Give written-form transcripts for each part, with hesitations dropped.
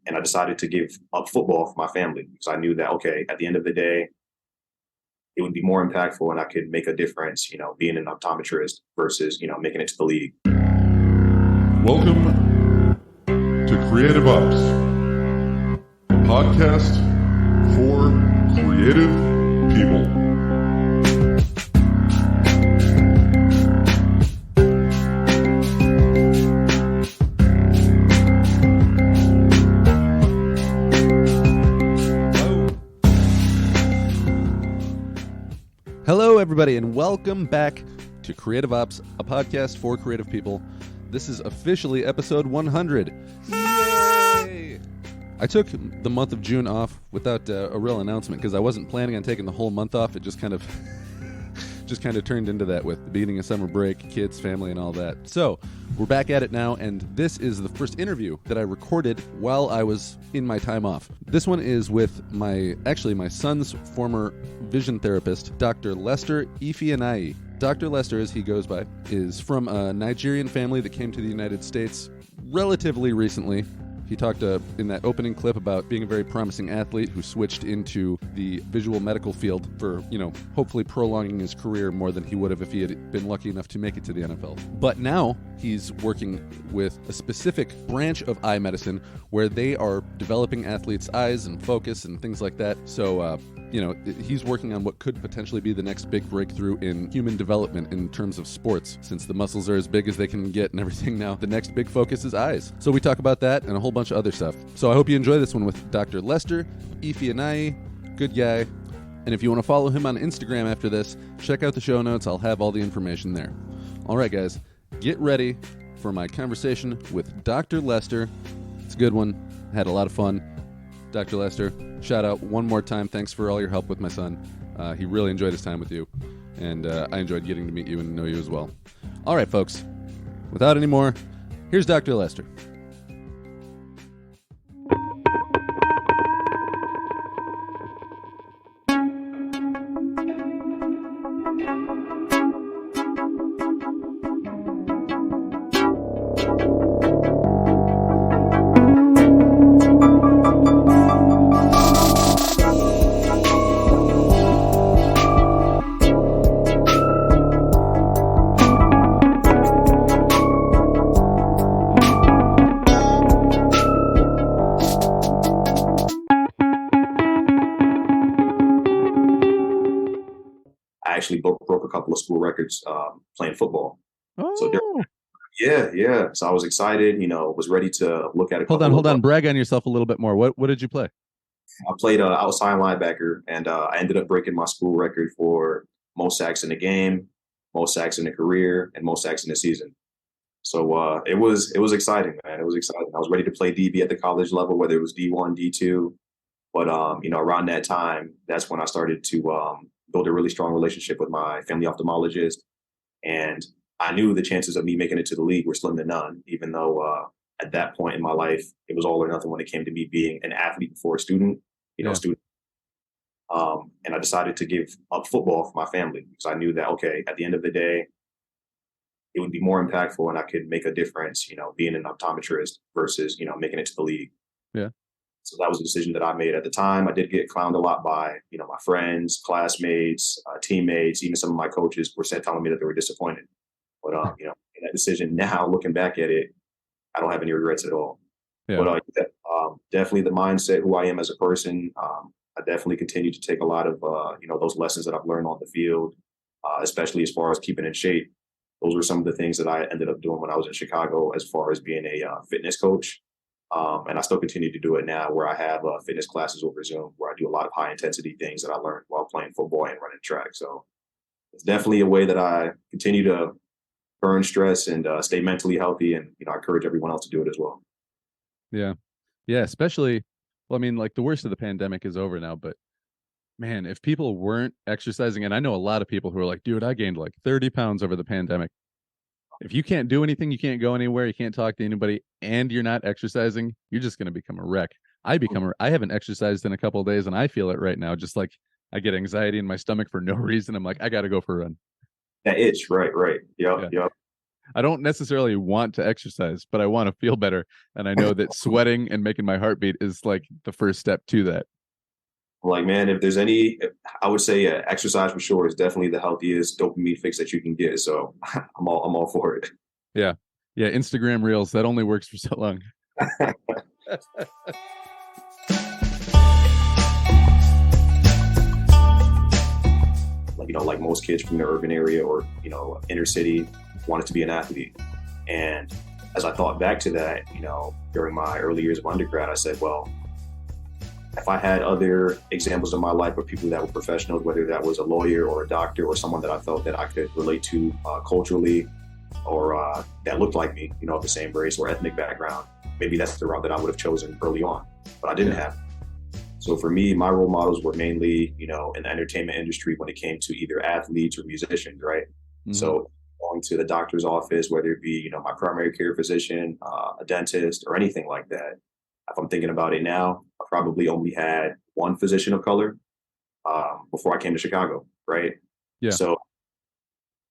And I decided to give up football for my family because I knew that, okay, at the end of the day, it would be more impactful and I could make a difference, being an optometrist versus, making it to the league. Welcome to Creative Ops, a podcast for creative people. Hello, everybody, and welcome back to Creative Ops, a podcast for creative people. This is officially episode 100. Yay! I took the month of June off without a real announcement because I wasn't planning on taking the whole month off. It just kind of turned into that with the beginning of summer break, kids, family, and all that. So we're back at it now, and this is the first interview that I recorded while I was in my time off. This one is with my son's former vision therapist, Dr. Lester Efianayi. Dr. Lester, as he goes by, is from a Nigerian family that came to the United States relatively recently. He talked in that opening clip about being a very promising athlete who switched into the visual medical field for, hopefully prolonging his career more than he would have if he had been lucky enough to make it to the NFL. But now he's working with a specific branch of eye medicine where they are developing athletes' eyes and focus and things like that. So, he's working on what could potentially be the next big breakthrough in human development in terms of sports. Since the muscles are as big as they can get and everything now, the next big focus is eyes. So we talk about that and a whole bunch of other stuff. So I hope you enjoy this one with Dr. Lester Efianayi. Good guy. And if you want to follow him on Instagram after this, check out the show notes. I'll have all the information there. All right, guys, get ready for my conversation with Dr. Lester. It's a good one. Had a lot of fun. Dr. Lester, shout out one more time. Thanks for all your help with my son. He really enjoyed his time with you, and I enjoyed getting to meet you and know you as well. All right, folks, without any more, here's Dr. Lester. I actually broke a couple of school records playing football. Oh. So yeah. So I was excited, was ready to look at it. Hold on. Brag on yourself a little bit more. What did you play? I played outside linebacker, and I ended up breaking my school record for most sacks in the game, most sacks in the career, and most sacks in the season. So it was exciting, man. It was exciting. I was ready to play DB at the college level, whether it was D1, D2. But around that time, that's when I started to build a really strong relationship with my family ophthalmologist, and I knew the chances of me making it to the league were slim to none. Even though at that point in my life, it was all or nothing when it came to me being an athlete before a student. Student. And I decided to give up football for my family because I knew that, okay, at the end of the day, it would be more impactful and I could make a difference, being an optometrist versus, making it to the league. Yeah. So that was a decision that I made at the time. I did get clowned a lot by, my friends, classmates, teammates, even some of my coaches were telling me that they were disappointed. But, in that decision now, looking back at it, I don't have any regrets at all. Yeah. But definitely the mindset, who I am as a person. I definitely continue to take a lot of, those lessons that I've learned on the field, especially as far as keeping in shape. Those were some of the things that I ended up doing when I was in Chicago as far as being a fitness coach. And I still continue to do it now where I have fitness classes over Zoom where I do a lot of high intensity things that I learned while playing football and running track. So it's definitely a way that I continue to burn stress and stay mentally healthy. And, I encourage everyone else to do it as well. Yeah. Yeah. Especially, the worst of the pandemic is over now, but man, if people weren't exercising, and I know a lot of people who are like, dude, I gained like 30 pounds over the pandemic. If you can't do anything, you can't go anywhere, you can't talk to anybody, and you're not exercising, you're just going to become a wreck. I haven't exercised in a couple of days, and I feel it right now. Just like I get anxiety in my stomach for no reason. I'm like, I got to go for a run. That itch, right. Yep. I don't necessarily want to exercise, but I want to feel better. And I know that sweating and making my heart beat is like the first step to that. Like, man, if there's any, I would say exercise for sure is definitely the healthiest dopamine fix that you can get. So I'm all for it. Yeah. Yeah. Instagram Reels, that only works for so long. Like, like most kids from the urban area or, inner city wanted to be an athlete. And as I thought back to that, during my early years of undergrad, I said, well, if I had other examples in my life of people that were professionals, whether that was a lawyer or a doctor or someone that I felt that I could relate to culturally or that looked like me, of the same race or ethnic background, maybe that's the route that I would have chosen early on, but I didn't have. So for me, my role models were mainly, in the entertainment industry when it came to either athletes or musicians, right? Mm-hmm. So going to the doctor's office, whether it be, my primary care physician, a dentist or anything like that. If I'm thinking about it now, I probably only had one physician of color before I came to Chicago, right? Yeah. So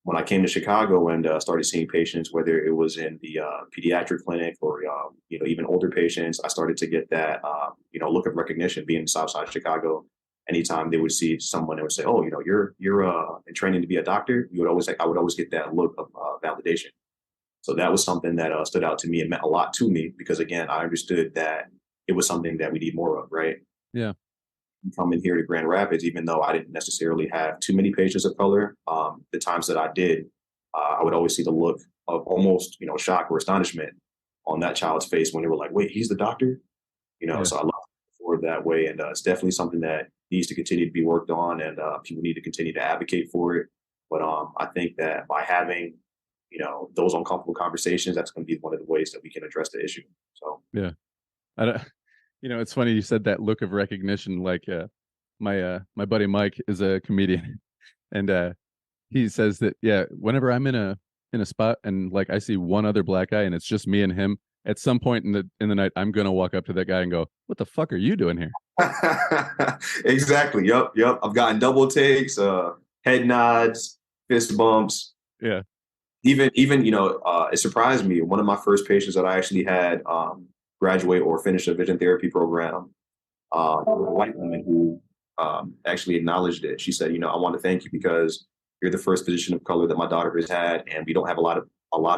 when I came to Chicago and started seeing patients, whether it was in the pediatric clinic or even older patients, I started to get that look of recognition. Being in Southside Chicago, anytime they would see someone, they would say, "Oh, you're in training to be a doctor." I would always get that look of validation. So that was something that stood out to me and meant a lot to me because, again, I understood that it was something that we need more of, right? Yeah. Coming here to Grand Rapids, even though I didn't necessarily have too many patients of color, the times that I did, I would always see the look of almost, shock or astonishment on that child's face when they were like, "Wait, he's the doctor?" So I love it forward that way. And it's definitely something that needs to continue to be worked on and people need to continue to advocate for it. But I think that by having those uncomfortable conversations, that's going to be one of the ways that we can address the issue. So, yeah, I don't, it's funny you said that look of recognition. Like, my buddy Mike is a comedian, and he says that whenever I'm in a spot and like I see one other black guy and it's just me and him, at some point in the night, I'm gonna walk up to that guy and go, "What the fuck are you doing here?" Exactly. Yep. I've gotten double takes, head nods, fist bumps. Yeah. Even it surprised me. One of my first patients that I actually had graduate or finish a vision therapy program, a white woman who actually acknowledged it. She said, "I want to thank you because you're the first physician of color that my daughter has had, and we don't have a lot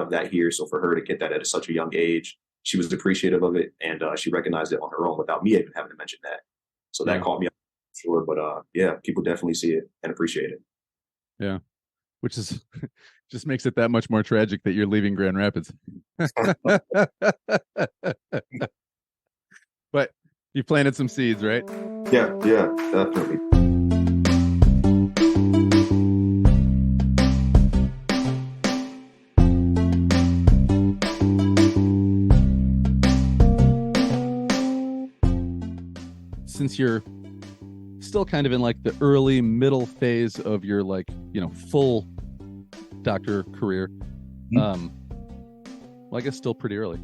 of that here. So for her to get that at such a young age, she was appreciative of it, and she recognized it on her own without me even having to mention that. So that caught me up, sure. But people definitely see it and appreciate it. Yeah, which is just makes it that much more tragic that you're leaving Grand Rapids. But you planted some seeds, right? Yeah, definitely. Since you're still kind of in like the early middle phase of your like, full doctor career, well, I guess still pretty early.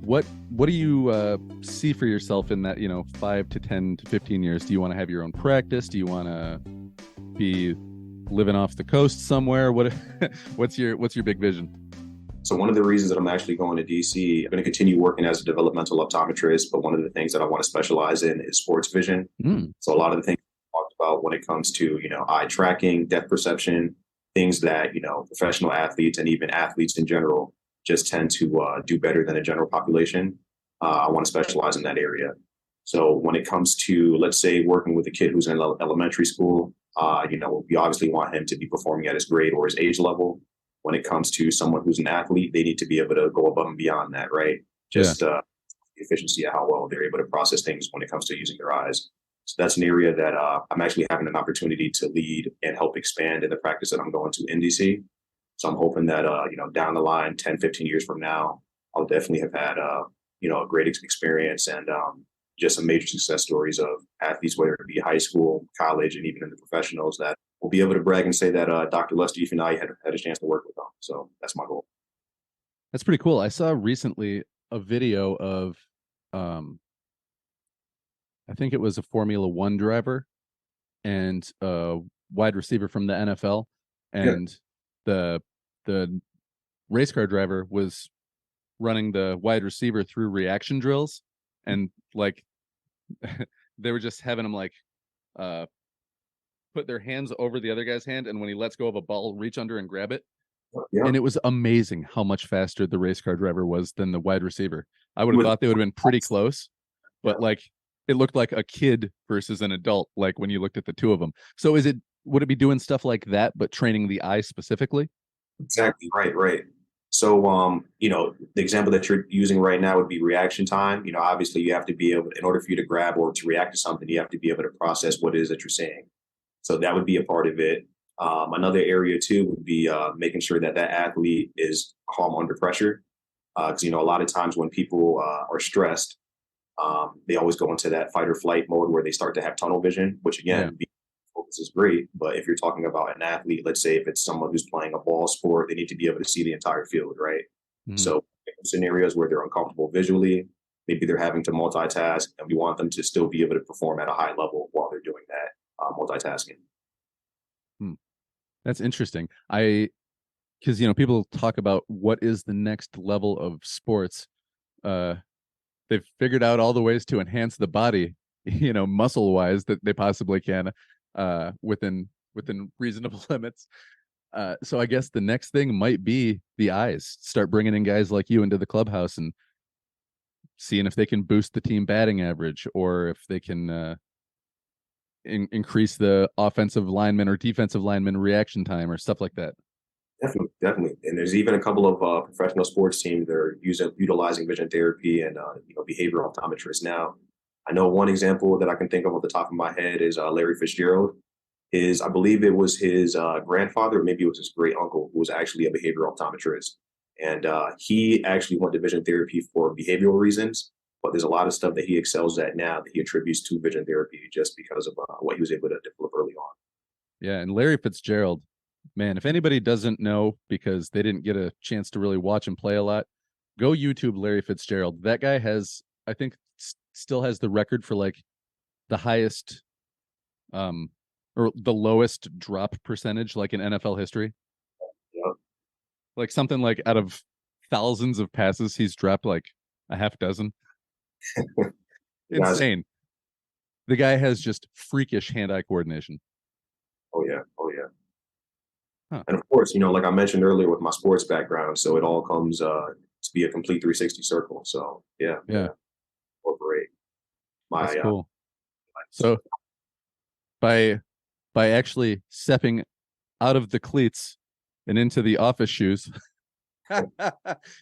What do you see for yourself in that 5 to 10 to 15 years? Do you want to have your own practice? Do you want to be living off the coast somewhere? What's your big vision? So one of the reasons that I'm actually going to DC, I'm going to continue working as a developmental optometrist, but one of the things that I want to specialize in is sports vision. So a lot of the things I talked about when it comes to eye tracking, depth perception, things that professional athletes and even athletes in general just tend to do better than the general population. I want to specialize in that area. So when it comes to, let's say, working with a kid who's in elementary school, we obviously want him to be performing at his grade or his age level. When it comes to someone who's an athlete, they need to be able to go above and beyond that, right? Just the efficiency of how well they're able to process things when it comes to using their eyes. So that's an area that I'm actually having an opportunity to lead and help expand in the practice that I'm going to in DC. So I'm hoping that, down the line, 10, 15 years from now, I'll definitely have had, a great experience and just some major success stories of athletes, whether it be high school, college, and even in the professionals that will be able to brag and say that Dr. Lester Efianayi had a chance to work with them. So that's my goal. That's pretty cool. I saw recently a video of, I think it was a Formula One driver and a wide receiver from the NFL, and the race car driver was running the wide receiver through reaction drills, and like they were just having him like put their hands over the other guy's hand, and when he lets go of a ball, reach under and grab it. Yeah. And it was amazing how much faster the race car driver was than the wide receiver. I would have thought they would have been pretty close, but like it looked like a kid versus an adult, like when you looked at the two of them. So would it be doing stuff like that, but training the eye specifically? Exactly. Right. So, the example that you're using right now would be reaction time. Obviously you have to be able, in order for you to grab or to react to something, you have to be able to process what it is that you're saying. So that would be a part of it. Another area too would be making sure that athlete is calm under pressure. Because, a lot of times when people are stressed, they always go into that fight or flight mode where they start to have tunnel vision, which again, focus is great. But if you're talking about an athlete, let's say if it's someone who's playing a ball sport, they need to be able to see the entire field, right? So in scenarios where they're uncomfortable visually, maybe they're having to multitask, and we want them to still be able to perform at a high level while they're doing that multitasking. That's interesting. Because people talk about what is the next level of sports. They've figured out all the ways to enhance the body, muscle wise, that they possibly can, within reasonable limits. So I guess the next thing might be the eyes. Start bringing in guys like you into the clubhouse and seeing if they can boost the team batting average, or if they can increase the offensive lineman or defensive lineman reaction time or stuff like that. Definitely. And there's even a couple of professional sports teams that are utilizing vision therapy and behavioral optometrists now. I know one example that I can think of off the top of my head is Larry Fitzgerald. I believe it was his grandfather, or maybe it was his great uncle, who was actually a behavioral optometrist. And he actually went to vision therapy for behavioral reasons. But there's a lot of stuff that he excels at now that he attributes to vision therapy just because of what he was able to develop early on. Yeah, and Larry Fitzgerald, man, if anybody doesn't know because they didn't get a chance to really watch him play a lot, go YouTube Larry Fitzgerald. That guy has, I think, still has the record for like the highest or the lowest drop percentage like in NFL history. Yep. Like something like out of thousands of passes, he's dropped like a half dozen. Insane. The guy has just freakish hand-eye coordination. Oh yeah. Huh. And of course, like I mentioned earlier with my sports background, so it all comes to be a complete 360 circle. So yeah. Incorporate my That's cool. So by actually stepping out of the cleats and into the office shoes,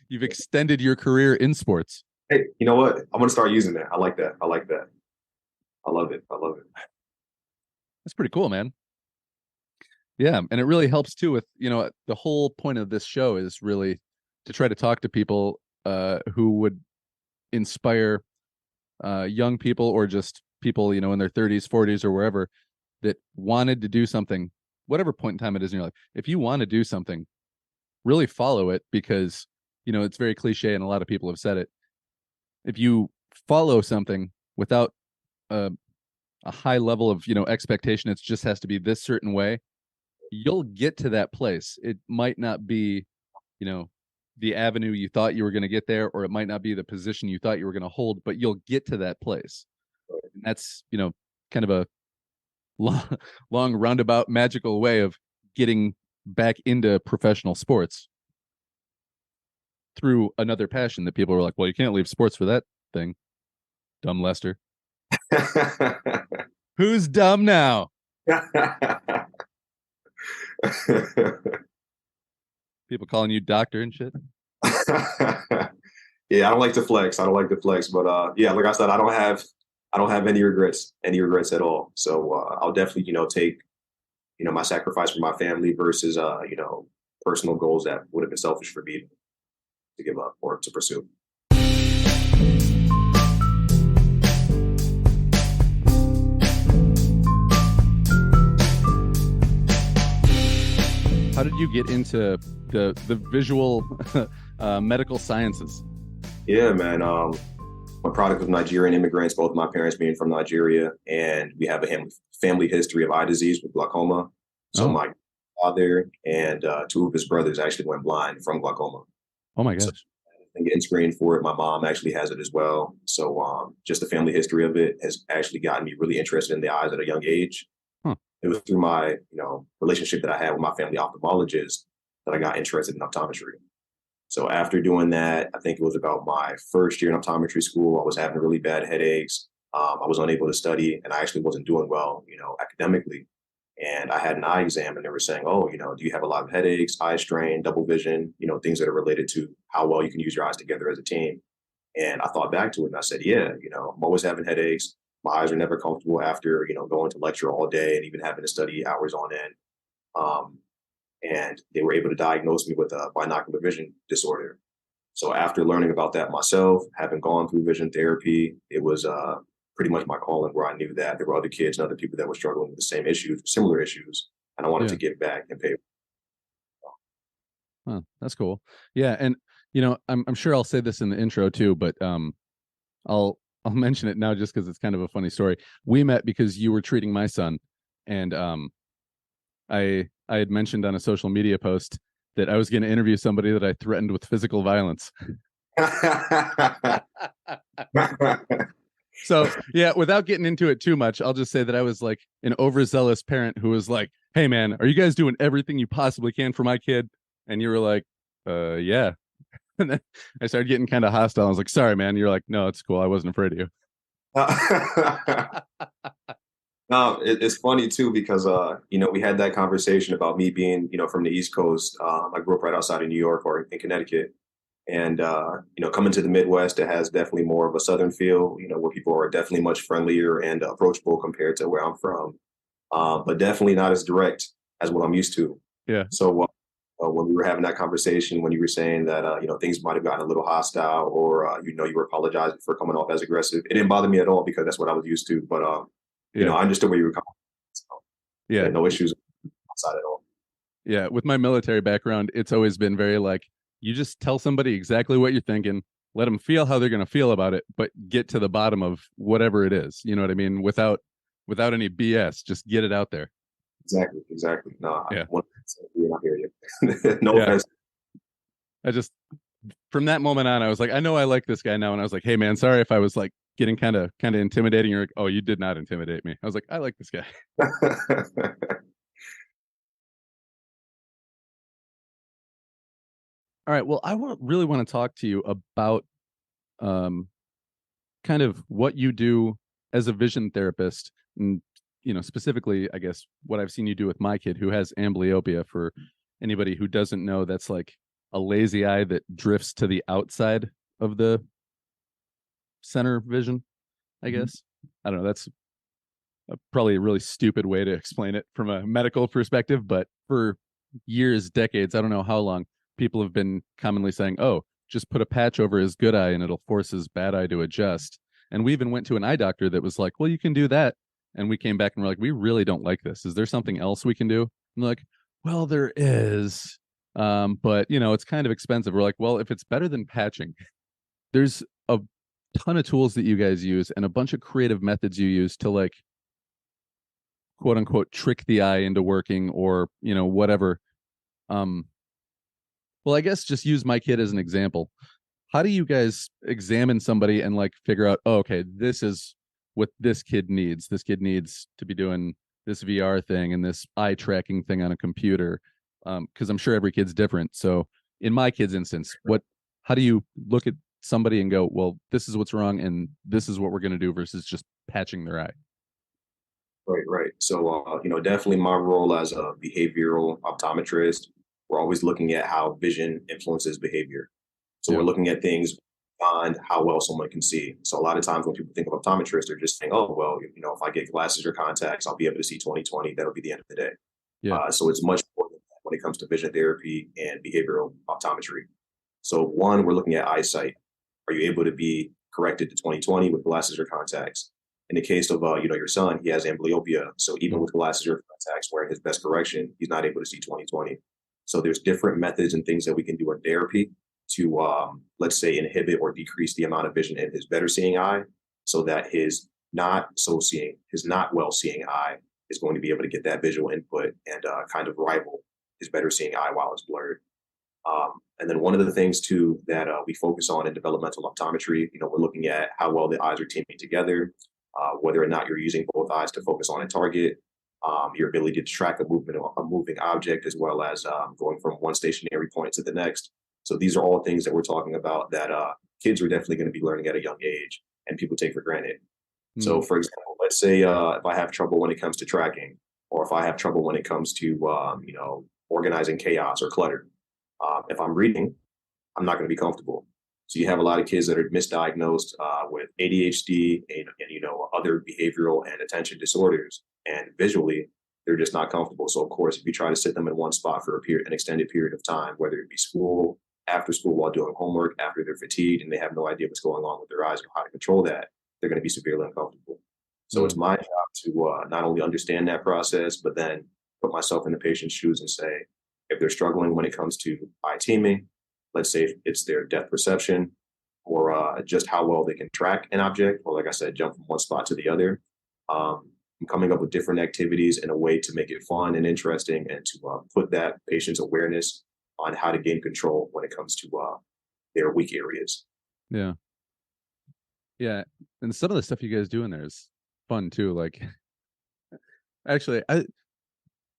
you've extended your career in sports. Hey, you know what? I'm gonna start using that. I like that. I love it. That's pretty cool, man. Yeah, and it really helps too with, the whole point of this show is really to try to talk to people who would inspire young people or just people, in their 30s, 40s, or wherever, that wanted to do something, whatever point in time it is in your life. If you want to do something, really follow it, because, it's very cliche and a lot of people have said it. If you follow something without a high level of, expectation, it just has to be this certain way, you'll get to that place. It might not be, the avenue you thought you were going to get there, or it might not be the position you thought you were going to hold, but you'll get to that place. And that's, kind of a long roundabout magical way of getting back into professional sports through another passion that people are like, well, you can't leave sports for that thing. Dumb Lester. Who's dumb now? People calling you doctor and shit. Yeah, I don't like to flex, but yeah, like I said, I don't have any regrets at all. So I'll definitely, take, my sacrifice for my family versus personal goals that would have been selfish for me to give up or to pursue. How did you get into the visual medical sciences? Yeah, man. I'm a product of Nigerian immigrants, both my parents being from Nigeria, and we have a family history of eye disease with glaucoma. So my father and two of his brothers actually went blind from glaucoma. Oh my So gosh. and getting screened for it. My mom actually has it as well. So just the family history of it has actually gotten me really interested in the eyes at a young age. Huh. It was through my, relationship that I had with my family ophthalmologist that I got interested in optometry. So after doing that, I think it was about my first year in optometry school. I was having really bad headaches. I was unable to study, and I actually wasn't doing well, academically. And I had an eye exam, and they were saying, "Oh, do you have a lot of headaches, eye strain, double vision, things that are related to how well you can use your eyes together as a team." And I thought back to it, and I said, "Yeah, I'm always having headaches. My eyes are never comfortable after, going to lecture all day and even having to study hours on end." Um, and they were able to diagnose me with a binocular vision disorder. So after learning about that myself, having gone through vision therapy, it was pretty much my calling, where I knew that there were other kids and other people that were struggling with the same issues, similar issues, and I wanted Yeah. to give back and pay. Huh, that's cool. Yeah, and I'm sure I'll say this in the intro too, but I'll mention it now just because it's kind of a funny story. We met because you were treating my son, and I had mentioned on a social media post that I was going to interview somebody that I threatened with physical violence. So yeah, without getting into it too much, I'll just say that I was like an overzealous parent who was like, "Hey man, are you guys doing everything you possibly can for my kid?" And you were like, yeah." And then I started getting kind of hostile. I was like, "Sorry, man." You're like, "No, it's cool. I wasn't afraid of you." No, it's funny too because we had that conversation about me being, from the East Coast. I grew up right outside of New York or in Connecticut, and coming to the Midwest, it has definitely more of a Southern feel. Where people are definitely much friendlier and approachable compared to where I'm from, but definitely not as direct as what I'm used to. Yeah. So when we were having that conversation, when you were saying that things might have gotten a little hostile, or you were apologizing for coming off as aggressive, it didn't bother me at all because that's what I was used to. But Yeah. I understood where you were coming from. So, Yeah. no issues outside at all. Yeah, with my military background, it's always been very like, you just tell somebody exactly what you're thinking, let them feel how they're going to feel about it, but get to the bottom of whatever it is. You know what I mean? Without any BS, just get it out there. Exactly. No, Yeah. I hear you. No Yeah. offense. I just, from that moment on, I was like, I know I like this guy now. And I was like, "Hey man, sorry if I was like getting kind of intimidating." You're like, "Oh, you did not intimidate me." I was like, "I like this guy." All right. Well, really want to talk to you about um, kind of what you do as a vision therapist, and specifically, I guess what I've seen you do with my kid who has amblyopia. For anybody who doesn't know, that's like a lazy eye that drifts to the outside of the center vision, I guess. I don't know. That's probably a really stupid way to explain it from a medical perspective, but for years, decades, I don't know how long, people have been commonly saying, "Oh, just put a patch over his good eye and it'll force his bad eye to adjust." And we even went to an eye doctor that was like, "Well, you can do that." And we came back and we're like, "We really don't like this. Is there something else we can do?" And they're like, "Well, there is. But it's kind of expensive." We're like, "Well, if it's better than patching, there's a ton of tools that you guys use and a bunch of creative methods you use to like quote unquote trick the eye into working, or whatever." Well, I guess just use my kid as an example. How do you guys examine somebody and like figure out, "Oh, okay, this is what this kid needs. This kid needs to be doing this VR thing and this eye tracking thing on a computer." Because I'm sure every kid's different. So in my kid's instance, how do you look at somebody and go, "Well, this is what's wrong and this is what we're going to do," versus just patching their eye? Right. So, definitely my role as a behavioral optometrist, we're always looking at how vision influences behavior. So Yeah. we're looking at things beyond how well someone can see. So a lot of times when people think of optometrists, they're just saying, "Oh, well, if I get glasses or contacts, I'll be able to see 20/20. That'll be the end of the day." Yeah. So it's much more than that when it comes to vision therapy and behavioral optometry. So one, we're looking at eyesight. Are you able to be corrected to 20/20 with glasses or contacts? In the case of your son, he has amblyopia. So even with glasses or contacts wearing his best correction, he's not able to see 20/20. So there's different methods and things that we can do in therapy to let's say inhibit or decrease the amount of vision in his better seeing eye, so that his not well seeing eye is going to be able to get that visual input and kind of rival is better seeing eye while it's blurred. And then one of the things too that we focus on in developmental optometry, we're looking at how well the eyes are teaming together, whether or not you're using both eyes to focus on a target, your ability to track a moving object, as well as going from one stationary point to the next. So these are all things that we're talking about that kids are definitely going to be learning at a young age, and people take for granted. So, for example, let's say if I have trouble when it comes to tracking, or if I have trouble when it comes to organizing chaos or clutter. If I'm reading, I'm not going to be comfortable. So you have a lot of kids that are misdiagnosed with ADHD and other behavioral and attention disorders, and visually they're just not comfortable. So of course, if you try to sit them in one spot for an extended period of time, whether it be school, after school, while doing homework, after they're fatigued and they have no idea what's going on with their eyes or how to control that, they're going to be severely uncomfortable. So it's my job to not only understand that process, but then put myself in the patient's shoes and say, if they're struggling when it comes to eye teaming, let's say it's their depth perception, or just how well they can track an object, or like I said, jump from one spot to the other. I'm coming up with different activities in a way to make it fun and interesting, and to put that patient's awareness on how to gain control when it comes to their weak areas. Yeah. Yeah. And some of the stuff you guys do in there is fun too. Like, actually,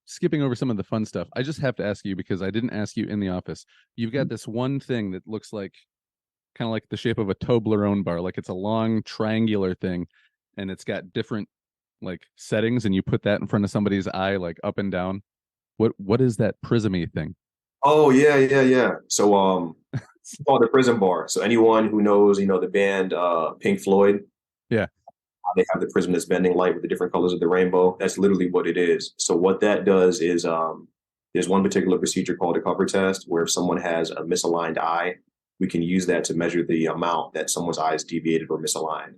skipping over some of the fun stuff, I just have to ask you, because I didn't ask you in the office. You've got this one thing that looks like kind of like the shape of a Toblerone bar. Like it's a long triangular thing, and it's got different like settings, and you put that in front of somebody's eye, like up and down. What is that prismy thing? Oh yeah. So it's called the Prism Bar. So anyone who knows, the band Pink Floyd, Yeah. they have the prism that's bending light with the different colors of the rainbow. That's literally what it is. So what that does is there's one particular procedure called a cover test, where if someone has a misaligned eye, we can use that to measure the amount that someone's eye is deviated or misaligned.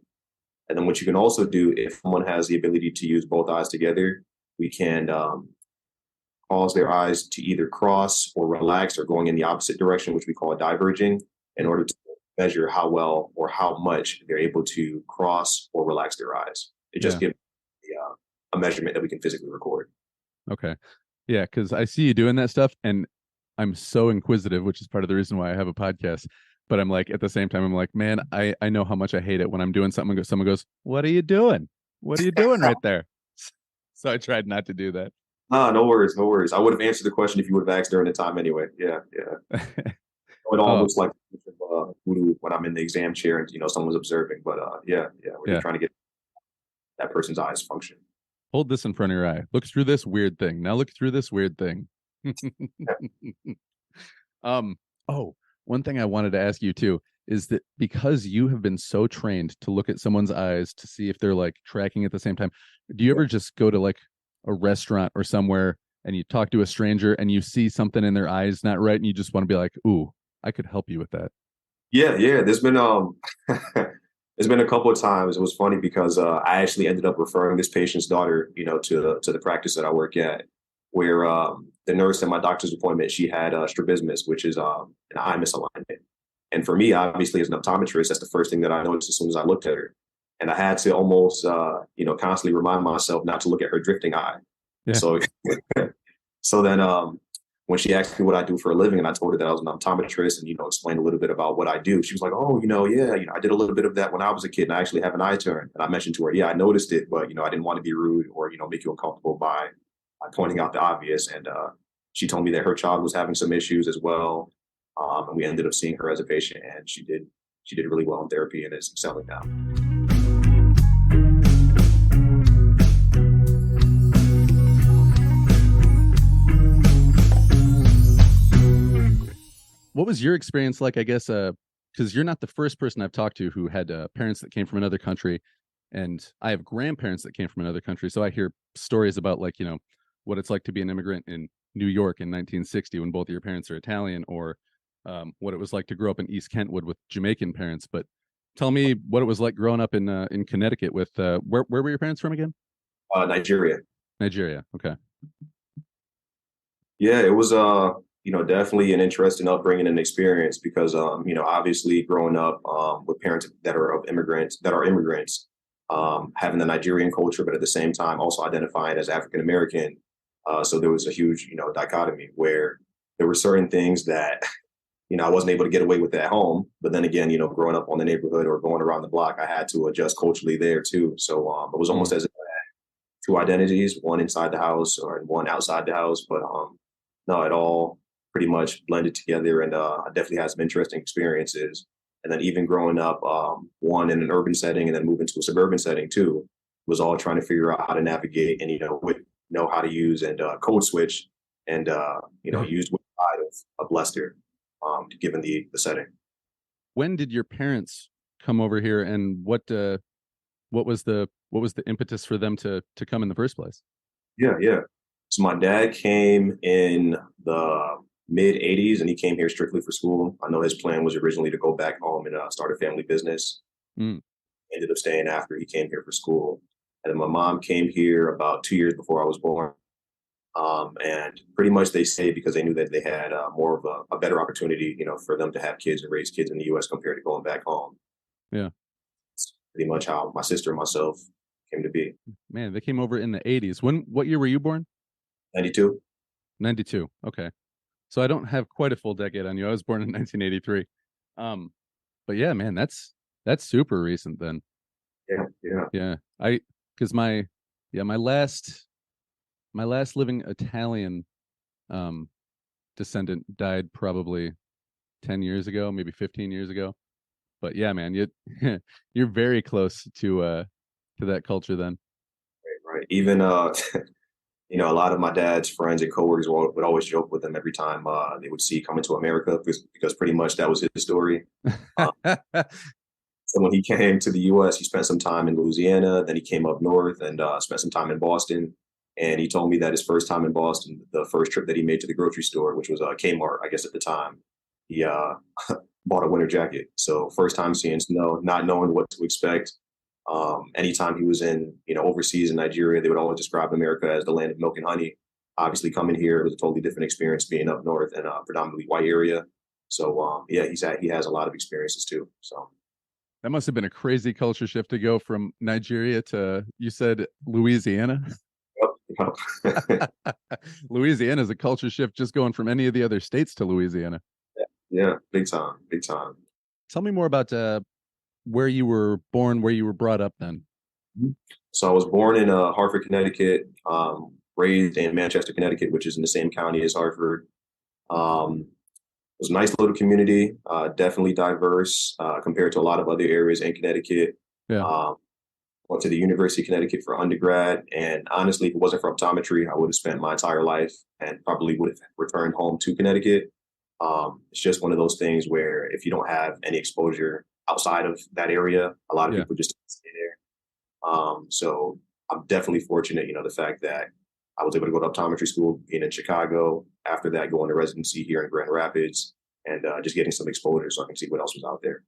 And then what you can also do, if someone has the ability to use both eyes together, we can cause their eyes to either cross or relax or going in the opposite direction, which we call diverging, in order to measure how well or how much they're able to cross or relax their eyes. It just gives a measurement that we can physically record. Okay. Yeah, because I see you doing that stuff, and I'm so inquisitive, which is part of the reason why I have a podcast. But I'm like, at the same time, I'm like, man, I know how much I hate it when I'm doing something and someone goes, "What are you doing? What are you doing right there?" So I tried not to do that. No worries. I would have answered the question if you would have asked during the time anyway. Yeah. It all looks like voodoo when I'm in the exam chair and someone's observing. But we're just trying to get that person's eyes function. Hold this in front of your eye. Look through this weird thing. Now look through this weird thing. One thing I wanted to ask you too is that because you have been so trained to look at someone's eyes to see if they're like tracking at the same time, do you ever just go to like a restaurant or somewhere and you talk to a stranger and you see something in their eyes not right, and you just want to be like, "Ooh, I could help you with that"? Yeah. There's been there's been a couple of times. It was funny because I actually ended up referring this patient's daughter, to the practice that I work at, where the nurse at my doctor's appointment, she had strabismus, which is an eye misalignment. And for me, obviously, as an optometrist, that's the first thing that I noticed as soon as I looked at her. And I had to almost, constantly remind myself not to look at her drifting eye. Yeah. So then when she asked me what I do for a living, and I told her that I was an optometrist and, explained a little bit about what I do, she was like, "Oh, I did a little bit of that when I was a kid, and I actually have an eye turn." And I mentioned to her, "Yeah, I noticed it, but, I didn't want to be rude or, make you uncomfortable by pointing out the obvious." And she told me that her child was having some issues as well. And we ended up seeing her as a patient, and she did really well in therapy and is excelling now. What was your experience like, I guess, because you're not the first person I've talked to who had parents that came from another country, and I have grandparents that came from another country. So I hear stories about like, what it's like to be an immigrant in New York in 1960 when both of your parents are Italian, or what it was like to grow up in East Kentwood with Jamaican parents. But tell me what it was like growing up in Connecticut with, where were your parents from again? Nigeria. Nigeria. Okay. Yeah, it was definitely an interesting upbringing and experience because obviously growing up with parents that are immigrants, having the Nigerian culture, but at the same time also identifying as African American, So there was a huge, dichotomy where there were certain things that, I wasn't able to get away with at home. But then again, growing up on the neighborhood or going around the block, I had to adjust culturally there too. So it was almost as if I had two identities, one inside the house or one outside the house. But no, it all pretty much blended together. And I definitely had some interesting experiences. And then even growing up, one in an urban setting and then moving to a suburban setting too, was all trying to figure out how to navigate and, know how to use and code switch and, use which side of Leicester, given the setting. When did your parents come over here, and what was the impetus for them to come in the first place? Yeah, yeah. So my dad came in the mid 80s and he came here strictly for school. I know his plan was originally to go back home and start a family business. Mm. Ended up staying after he came here for school. And then my mom came here about 2 years before I was born. And pretty much they stayed because they knew that they had more of a better opportunity, for them to have kids and raise kids in the U.S. compared to going back home. Yeah. It's pretty much how my sister and myself came to be. Man, they came over in the 80s. What year were you born? 92. 92. Okay. So I don't have quite a full decade on you. I was born in 1983. But yeah, man, that's super recent then. Yeah. Yeah. Because my last living Italian descendant died probably 10 years ago, maybe 15 years ago. But yeah, man, you're very close to that culture then. Right. Even a lot of my dad's friends and coworkers would always joke with him every time they would see Coming to America because pretty much that was his story. So when he came to the U.S., he spent some time in Louisiana. Then he came up north and spent some time in Boston. And he told me that his first time in Boston, the first trip that he made to the grocery store, which was Kmart, I guess at the time, he bought a winter jacket. So first time seeing snow, not knowing what to expect. Anytime he was in, overseas in Nigeria, they would always describe America as the land of milk and honey. Obviously, coming here, it was a totally different experience being up north in a predominantly white area. So he has a lot of experiences too. So that must have been a crazy culture shift to go from Nigeria to, you said, Louisiana. Yep. Louisiana is a culture shift just going from any of the other states to Louisiana. Yeah, big time. Tell me more about where you were born, where you were brought up then. So I was born in Hartford, Connecticut, raised in Manchester, Connecticut, which is in the same county as Hartford. It was a nice little community, definitely diverse compared to a lot of other areas in Connecticut. Yeah. Went to the University of Connecticut for undergrad. And honestly, if it wasn't for optometry, I would have spent my entire life and probably would have returned home to Connecticut. It's just one of those things where if you don't have any exposure outside of that area, a lot of people just stay there. So I'm definitely fortunate, the fact that I was able to go to optometry school, being in Chicago, after that going to residency here in Grand Rapids, and just getting some exposure so I can see what else was out there.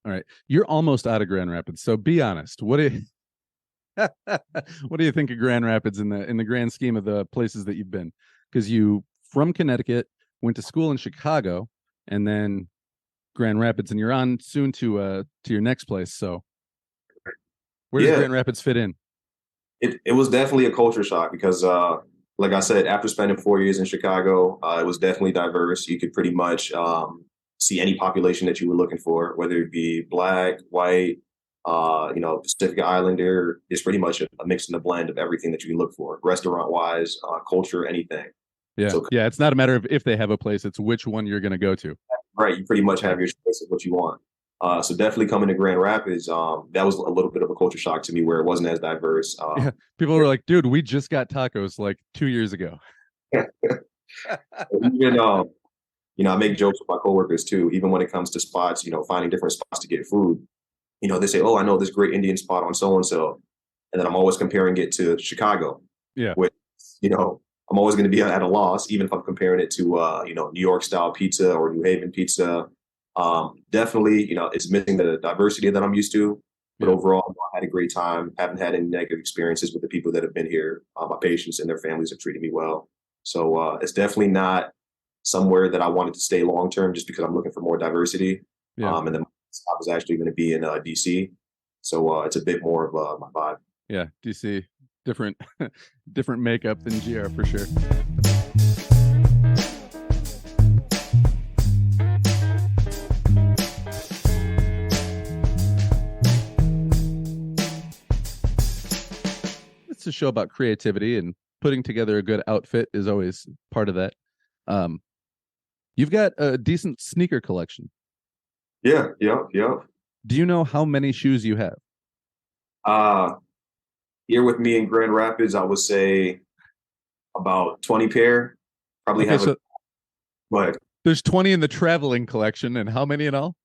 All right. You're almost out of Grand Rapids. So be honest. What do you think of Grand Rapids in the grand scheme of the places that you've been? Because you, from Connecticut, went to school in Chicago, and then Grand Rapids, and you're on soon to your next place. So where does Grand Rapids fit in? It was definitely a culture shock because, like I said, after spending 4 years in Chicago, it was definitely diverse. You could pretty much see any population that you were looking for, whether it be Black, white, Pacific Islander. It's pretty much a mix and a blend of everything that you can look for, restaurant-wise, culture, anything. Yeah, so, it's not a matter of if they have a place; it's which one you're going to go to. Right, you pretty much have your choice of what you want. So definitely coming to Grand Rapids, that was a little bit of a culture shock to me where it wasn't as diverse. People were like, dude, we just got tacos like 2 years ago. Even, I make jokes with my coworkers too, even when it comes to spots, finding different spots to get food. They say, oh, I know this great Indian spot on so-and-so. And then I'm always comparing it to Chicago. Yeah. Which, I'm always going to be at a loss, even if I'm comparing it to, New York style pizza or New Haven pizza. Definitely, it's missing the diversity that I'm used to. But overall, I had a great time. Haven't had any negative experiences with the people that have been here. My patients and their families have treated me well. So it's definitely not somewhere that I wanted to stay long term just because I'm looking for more diversity. Yeah. And then I was actually going to be in DC. So it's a bit more of my vibe. Yeah, DC. Different different makeup than GR for sure. It's a show about creativity, and putting together a good outfit is always part of that. You've got a decent sneaker collection. Yeah. Do you know how many shoes you have? Here with me in Grand Rapids, I would say about 20 pair. Probably Okay, have so go ahead. there's 20 in the traveling collection, and how many in all?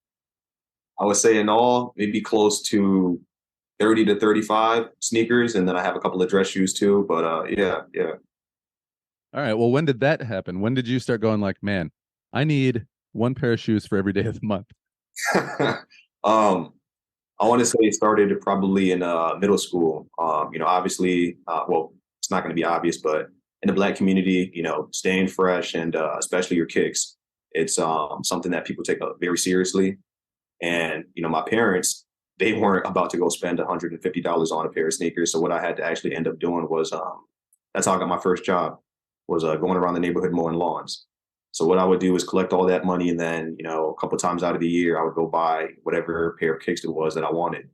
I would say in all, maybe close to 30 to 35 sneakers. And then I have a couple of dress shoes too. But yeah. All right. Well, when did that happen? When did you start going like, man, I need one pair of shoes for every day of the month? I want to say it started probably in middle school. Obviously, well, it's not going to be obvious, but in the Black community, staying fresh and especially your kicks, it's something that people take very seriously. And my parents, they weren't about to go spend $150 on a pair of sneakers. So what I had to actually end up doing was that's how I got my first job, was going around the neighborhood mowing lawns. So what I would do is collect all that money, and then, a couple of times out of the year, I would go buy whatever pair of kicks it was that I wanted.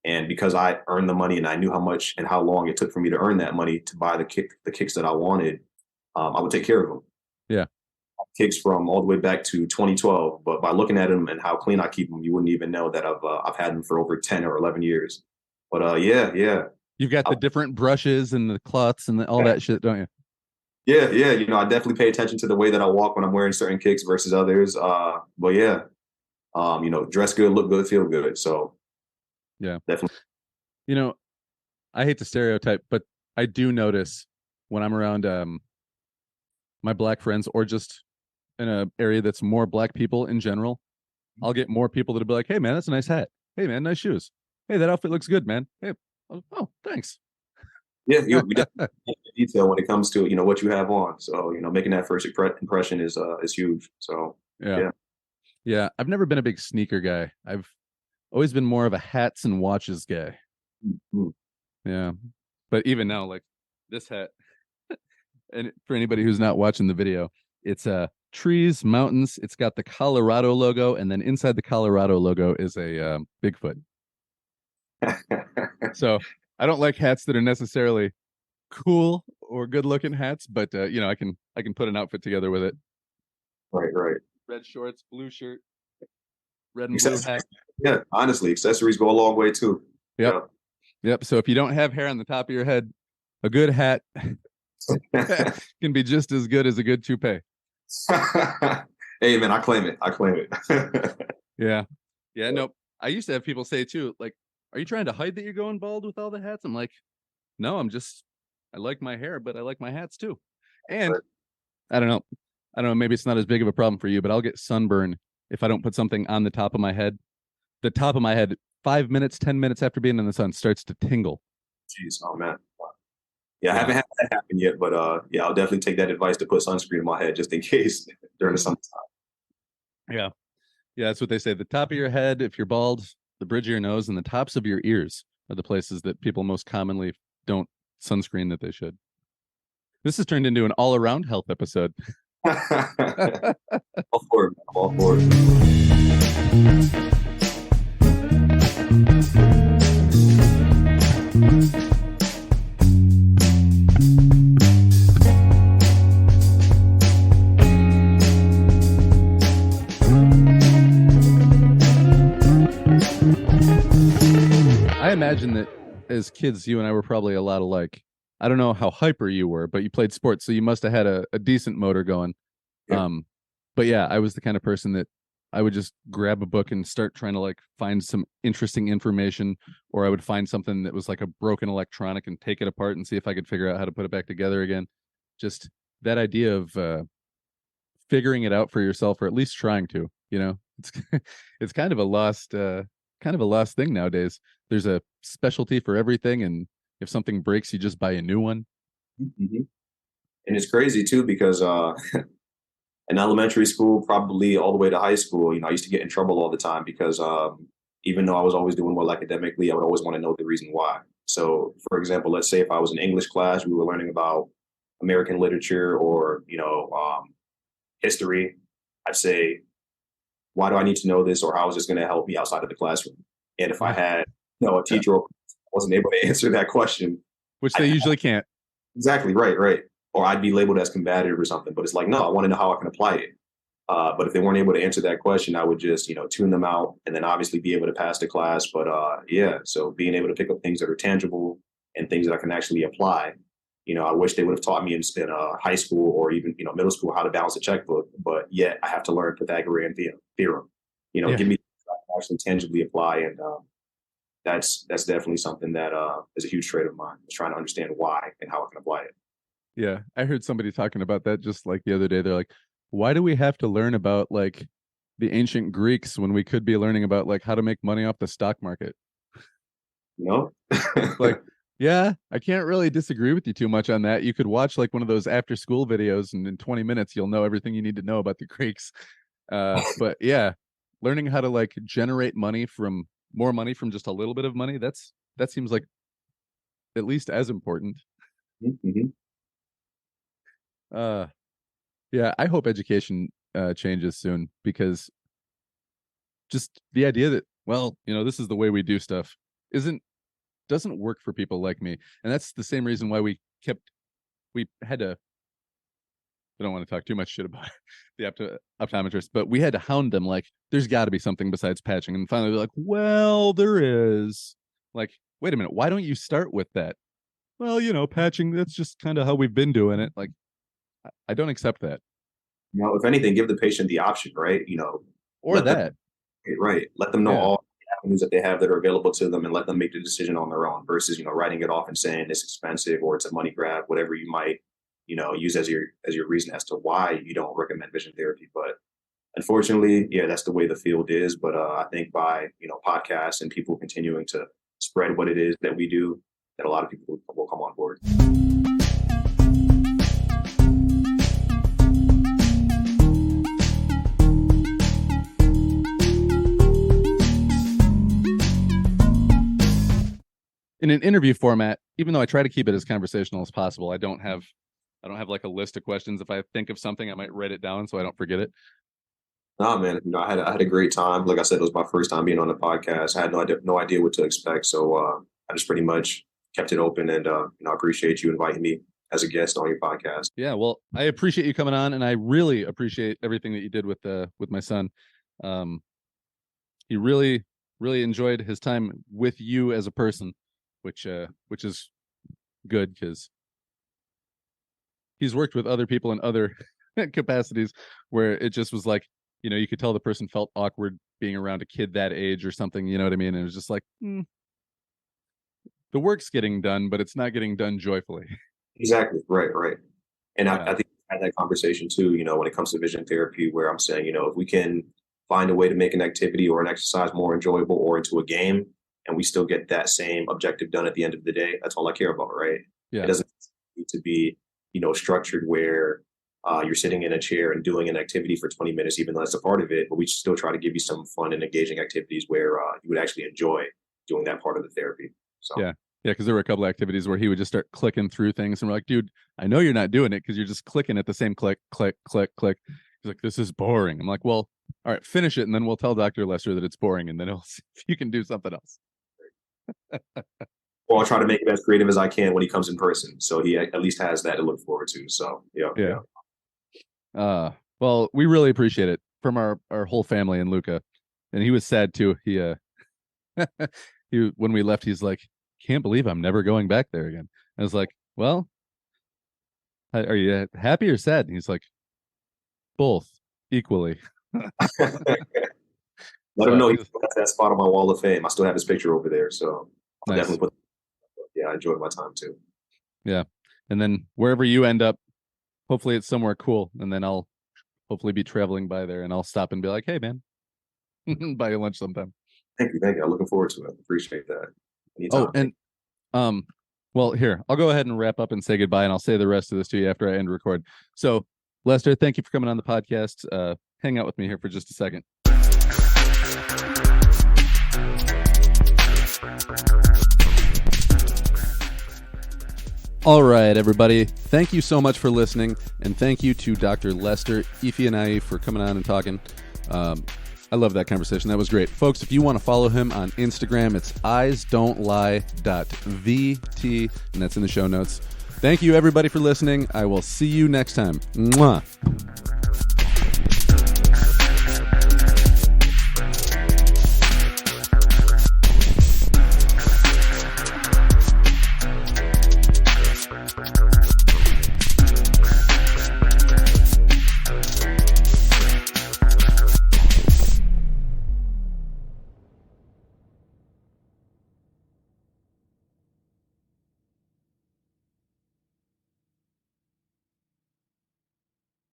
And because I earned the money and I knew how much and how long it took for me to earn that money to buy the kicks that I wanted, I would take care of them. Yeah. Kicks from all the way back to 2012. But by looking at them and how clean I keep them, you wouldn't even know that I've had them for over 10 or 11 years. But yeah. You've got the different brushes and the cloths and all that shit, don't you? Yeah. I definitely pay attention to the way that I walk when I'm wearing certain kicks versus others. But yeah, dress good, look good, feel good. So yeah, definitely. I hate to stereotype, but I do notice when I'm around my Black friends, or just in an area that's more Black people in general, I'll get more people that'll be like, hey man, that's a nice hat. Hey man, nice shoes. Hey, that outfit looks good, man. Hey, oh, thanks. Yeah, we definitely detail when it comes to what you have on. So making that first impression is huge. So yeah. I've never been a big sneaker guy. I've always been more of a hats and watches guy. Mm-hmm. Yeah, but even now, like this hat, and for anybody who's not watching the video, it's trees, mountains. It's got the Colorado logo, and then inside the Colorado logo is a Bigfoot. So I don't like hats that are necessarily cool or good looking hats, but I can put an outfit together with it. Right. Red shorts, blue shirt, red and blue hat. Yeah, honestly, accessories go a long way too. Yep. So if you don't have hair on the top of your head, a good hat can be just as good as a good toupee. Hey man, I claim it. Yeah. Nope. I used to have people say too, like, are you trying to hide that you're going bald with all the hats? I'm like, no, I like my hair, but I like my hats too. And I don't know, maybe it's not as big of a problem for you, but I'll get sunburn if I don't put something on the top of my head. The top of my head, 5 minutes, 10 minutes after being in the sun, starts to tingle. Jeez, oh man. Yeah, I haven't had that happen yet, but yeah, I'll definitely take that advice to put sunscreen in my head just in case during the summertime. Yeah, that's what they say. The top of your head, if you're bald, the bridge of your nose, and the tops of your ears are the places that people most commonly don't sunscreen that they should. This has turned into an all-around health episode. All for it. I imagine that as kids, you and I were probably a lot alike. I don't know how hyper you were, but you played sports, so you must have had a decent motor going. Yeah. But yeah, I was the kind of person that I would just grab a book and start trying to like find some interesting information, or I would find something that was like a broken electronic and take it apart and see if I could figure out how to put it back together again. Just that idea of figuring it out for yourself, or at least trying to, it's kind of a lost thing nowadays. There's a specialty for everything, and if something breaks, you just buy a new one. Mm-hmm. And it's crazy too, because in elementary school, probably all the way to high school, I used to get in trouble all the time because even though I was always doing well academically, I would always want to know the reason why. So, for example, let's say if I was in English class, we were learning about American literature or, history. I'd say, why do I need to know this, or how is this going to help me outside of the classroom? And if I had, a teacher wasn't able to answer that question, which they usually can't. Exactly, right. Or I'd be labeled as combative or something. But it's like, no, I want to know how I can apply it. But if they weren't able to answer that question, I would just, tune them out and then obviously be able to pass the class. But so being able to pick up things that are tangible and things that I can actually apply. I wish they would have taught me in high school or even, middle school how to balance a checkbook. But yet I have to learn Pythagorean theorem. Give me I can actually tangibly apply. And that's definitely something that is a huge trait of mine, is trying to understand why and how I can apply it. Yeah, I heard somebody talking about that just like the other day. They're like, why do we have to learn about like the ancient Greeks when we could be learning about like how to make money off the stock market? Like, yeah, I can't really disagree with you too much on that. You could watch like one of those after school videos and in 20 minutes, you'll know everything you need to know about the Greeks. But yeah, learning how to like generate more money from just a little bit of money, that seems like at least as important. Mm-hmm. Yeah, I hope education changes soon, because just the idea that, well, this is the way we do stuff doesn't work for people like me. And that's the same reason why we had to, I don't want to talk too much shit about the optometrist, but we had to hound them like, there's got to be something besides patching. And finally they're like, well, there is. Like, wait a minute, why don't you start with that? Well, patching, that's just kind of how we've been doing it. Like, I don't accept that. If anything, give the patient the option, right? Or that. Right. Let them know all the avenues that they have that are available to them and let them make the decision on their own versus, writing it off and saying it's expensive or it's a money grab, whatever you might, use as your reason as to why you don't recommend vision therapy. But unfortunately, that's the way the field is. But I think by, podcasts and people continuing to spread what it is that we do, that a lot of people will come on board. In an interview format, even though I try to keep it as conversational as possible, I don't have like a list of questions. If I think of something, I might write it down so I don't forget it. Nah, man, I had a great time. Like I said, it was my first time being on the podcast. I had no idea what to expect. So I just pretty much kept it open, and I appreciate you inviting me as a guest on your podcast. Yeah, well, I appreciate you coming on, and I really appreciate everything that you did with my son. He really, really enjoyed his time with you as a person, which is good, because he's worked with other people in other capacities where it just was like, you could tell the person felt awkward being around a kid that age or something, you know what I mean? And it was just like, the work's getting done, but it's not getting done joyfully. Exactly. Right. And I think I had that conversation too, when it comes to vision therapy, where I'm saying, if we can find a way to make an activity or an exercise more enjoyable or into a game, and we still get that same objective done at the end of the day, that's all I care about, right? Yeah. It doesn't need to be, structured where you're sitting in a chair and doing an activity for 20 minutes, even though that's a part of it, but we still try to give you some fun and engaging activities where you would actually enjoy doing that part of the therapy. So yeah, because there were a couple of activities where he would just start clicking through things, and we're like, dude, I know you're not doing it because you're just clicking at the same click. He's like, this is boring. I'm like, well, all right, finish it, and then we'll tell Dr. Lester that it's boring, and then he'll see if you can do something else. Well, I'll try to make it as creative as I can when he comes in person, so he at least has that to look forward to. So yeah. Well, we really appreciate it from our whole family and Luca, and he was sad too. He when we left, he's like, can't believe I'm never going back there again. I was like, well, are you happy or sad? And he's like, both equally. Let him know he has that spot on my wall of fame. I still have his picture over there, so I'll nice. definitely I enjoyed my time too. Yeah, and then wherever you end up, hopefully it's somewhere cool, and then I'll hopefully be traveling by there, and I'll stop and be like, hey man, buy you lunch sometime. Thank you. I'm looking forward to it. Appreciate that. Anytime. Oh, and well, here, I'll go ahead and wrap up and say goodbye, and I'll say the rest of this to you after I end record. So, Lester, thank you for coming on the podcast. Hang out with me here for just a second. All right, everybody. Thank you so much for listening, and thank you to Dr. Lester Efianayi for coming on and talking. I love that conversation. That was great. Folks, if you want to follow him on Instagram, it's eyesdon'tlie.vt, and that's in the show notes. Thank you, everybody, for listening. I will see you next time. Mwah.